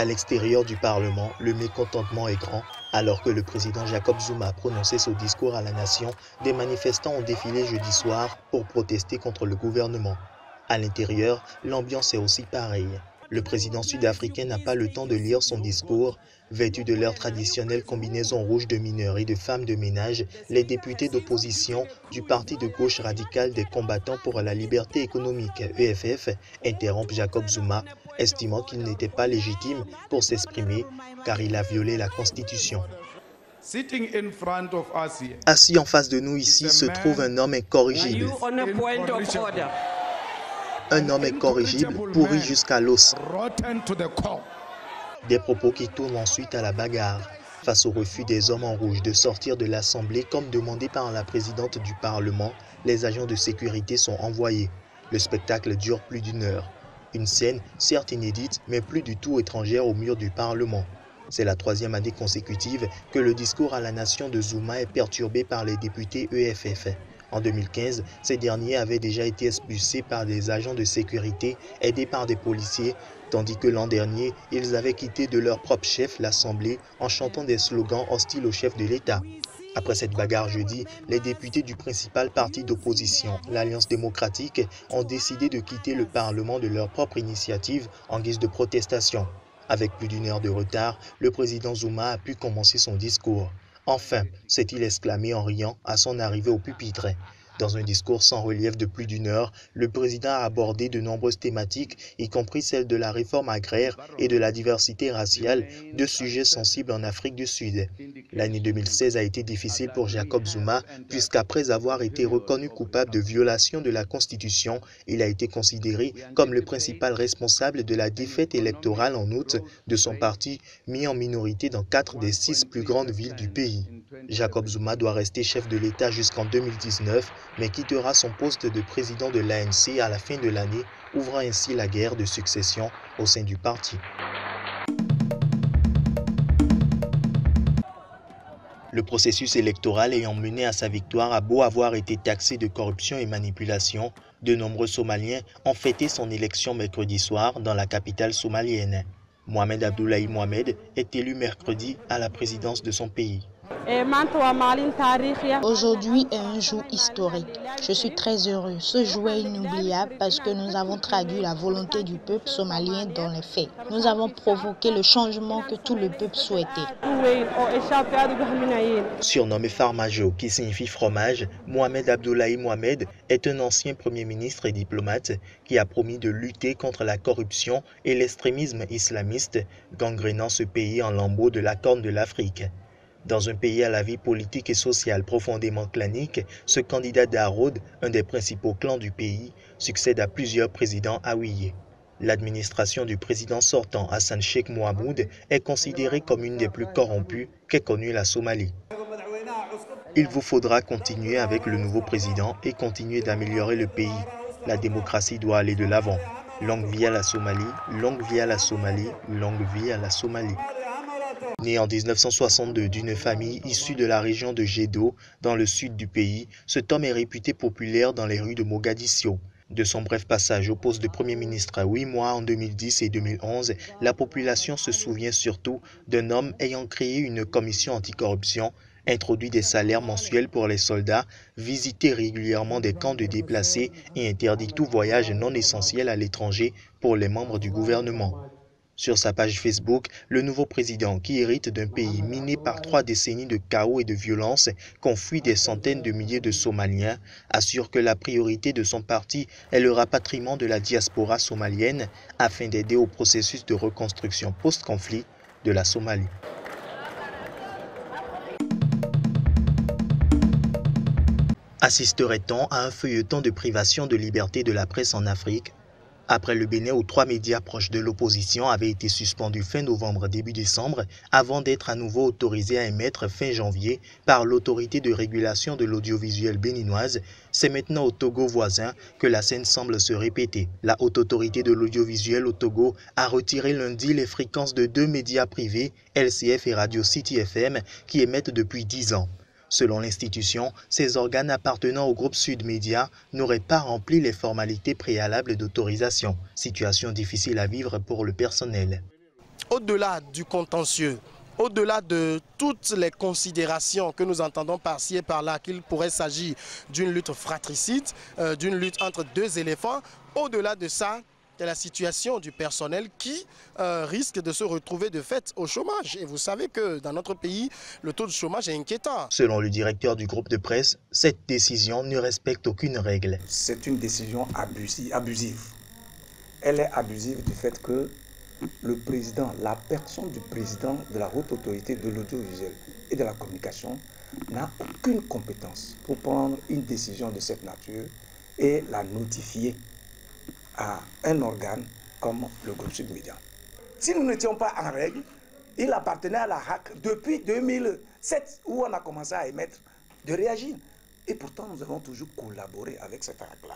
À l'extérieur du Parlement, le mécontentement est grand. Alors que le président Jacob Zuma prononçait son discours à la nation, des manifestants ont défilé jeudi soir pour protester contre le gouvernement. À l'intérieur, l'ambiance est aussi pareille. Le président sud-africain n'a pas le temps de lire son discours. Vêtus de leur traditionnelle combinaison rouge de mineurs et de femmes de ménage, les députés d'opposition du parti de gauche radical des combattants pour la liberté économique, EFF, interrompent Jacob Zuma, estimant qu'il n'était pas légitime pour s'exprimer car il a violé la Constitution. Assis en face de nous ici se trouve un homme incorrigible. Un homme incorrigible, pourri jusqu'à l'os. Des propos qui tournent ensuite à la bagarre. Face au refus des hommes en rouge de sortir de l'Assemblée comme demandé par la présidente du Parlement, les agents de sécurité sont envoyés. Le spectacle dure plus d'une heure. Une scène, certes inédite, mais plus du tout étrangère au mur du Parlement. C'est la troisième année consécutive que le discours à la nation de Zuma est perturbé par les députés EFF. En 2015, ces derniers avaient déjà été expulsés par des agents de sécurité aidés par des policiers, tandis que l'an dernier, ils avaient quitté de leur propre chef l'Assemblée en chantant des slogans hostiles au chef de l'État. Après cette bagarre jeudi, les députés du principal parti d'opposition, l'Alliance démocratique, ont décidé de quitter le Parlement de leur propre initiative en guise de protestation. Avec plus d'une heure de retard, le président Zuma a pu commencer son discours. Enfin, s'est-il exclamé en riant à son arrivée au pupitre. Dans un discours sans relief de plus d'une heure, le président a abordé de nombreuses thématiques, y compris celle de la réforme agraire et de la diversité raciale, deux sujets sensibles en Afrique du Sud. L'année 2016 a été difficile pour Jacob Zuma, puisqu'après avoir été reconnu coupable de violation de la Constitution, il a été considéré comme le principal responsable de la défaite électorale en août de son parti, mis en minorité dans 4 des 6 plus grandes villes du pays. Jacob Zuma doit rester chef de l'État jusqu'en 2019, mais quittera son poste de président de l'ANC à la fin de l'année, ouvrant ainsi la guerre de succession au sein du parti. Le processus électoral ayant mené à sa victoire a beau avoir été taxé de corruption et manipulation, de nombreux Somaliens ont fêté son élection mercredi soir dans la capitale somalienne. Mohamed Abdullahi Mohamed est élu mercredi à la présidence de son pays. Aujourd'hui est un jour historique. Je suis très heureux. Ce jour est inoubliable parce que nous avons traduit la volonté du peuple somalien dans les faits. Nous avons provoqué le changement que tout le peuple souhaitait. Surnommé Farmajo, qui signifie fromage, Mohamed Abdullahi Mohamed est un ancien premier ministre et diplomate qui a promis de lutter contre la corruption et l'extrémisme islamiste, gangrénant ce pays en lambeaux de la Corne de l'Afrique. Dans un pays à la vie politique et sociale profondément clanique, ce candidat d'Arod, un des principaux clans du pays, succède à plusieurs présidents haouillés. L'administration du président sortant Hassan Sheikh Mohamoud est considérée comme une des plus corrompues qu'ait connue la Somalie. Il vous faudra continuer avec le nouveau président et continuer d'améliorer le pays. La démocratie doit aller de l'avant. Longue vie à la Somalie, longue vie à la Somalie, longue vie à la Somalie. Né en 1962 d'une famille issue de la région de Gédo, dans le sud du pays, cet homme est réputé populaire dans les rues de Mogadiscio. De son bref passage au poste de Premier ministre à 8 mois en 2010 et 2011, la population se souvient surtout d'un homme ayant créé une commission anticorruption, introduit des salaires mensuels pour les soldats, visité régulièrement des camps de déplacés et interdit tout voyage non essentiel à l'étranger pour les membres du gouvernement. Sur sa page Facebook, le nouveau président, qui hérite d'un pays miné par 3 décennies de chaos et de violence qu'ont fui des centaines de milliers de Somaliens, assure que la priorité de son parti est le rapatriement de la diaspora somalienne afin d'aider au processus de reconstruction post-conflit de la Somalie. Assisterait-on à un feuilleton de privation de liberté de la presse en Afrique ? Après le Bénin où 3 médias proches de l'opposition avaient été suspendus fin novembre début décembre avant d'être à nouveau autorisés à émettre fin janvier par l'autorité de régulation de l'audiovisuel béninoise, c'est maintenant au Togo voisin que la scène semble se répéter. La haute autorité de l'audiovisuel au Togo a retiré lundi les fréquences de 2 médias privés, LCF et Radio City FM, qui émettent depuis 10 ans. Selon l'institution, ces organes appartenant au groupe Sud Média n'auraient pas rempli les formalités préalables d'autorisation, situation difficile à vivre pour le personnel. au-delà du contentieux, au-delà de toutes les considérations que nous entendons par-ci et par-là, qu'il pourrait s'agir d'une lutte fratricide, d'une lutte entre deux éléphants, au-delà de ça, c'est la situation du personnel qui risque de se retrouver de fait au chômage. Et vous savez que dans notre pays, le taux de chômage est inquiétant. Selon le directeur du groupe de presse, cette décision ne respecte aucune règle. C'est une décision abusive. Elle est abusive du fait que le président, la personne du président de la haute autorité de l'audiovisuel et de la communication n'a aucune compétence pour prendre une décision de cette nature et la notifier à un organe comme le groupe Sud Média. Si nous n'étions pas en règle, il appartenait à la HAC depuis 2007 où on a commencé à émettre, de réagir. Et pourtant, nous avons toujours collaboré avec cette HAC-là.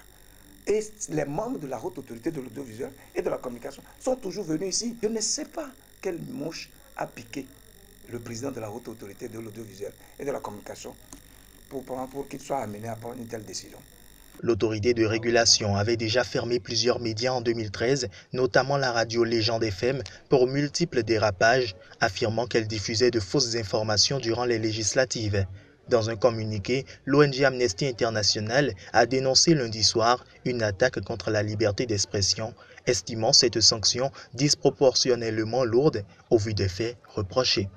Et les membres de la haute autorité de l'audiovisuel et de la communication sont toujours venus ici. Je ne sais pas quelle mouche a piqué le président de la haute autorité de l'audiovisuel et de la communication pour qu'il soit amené à prendre une telle décision. L'autorité de régulation avait déjà fermé plusieurs médias en 2013, notamment la radio Légende FM, pour multiples dérapages, affirmant qu'elle diffusait de fausses informations durant les législatives. Dans un communiqué, l'ONG Amnesty International a dénoncé lundi soir une attaque contre la liberté d'expression, estimant cette sanction disproportionnellement lourde au vu des faits reprochés.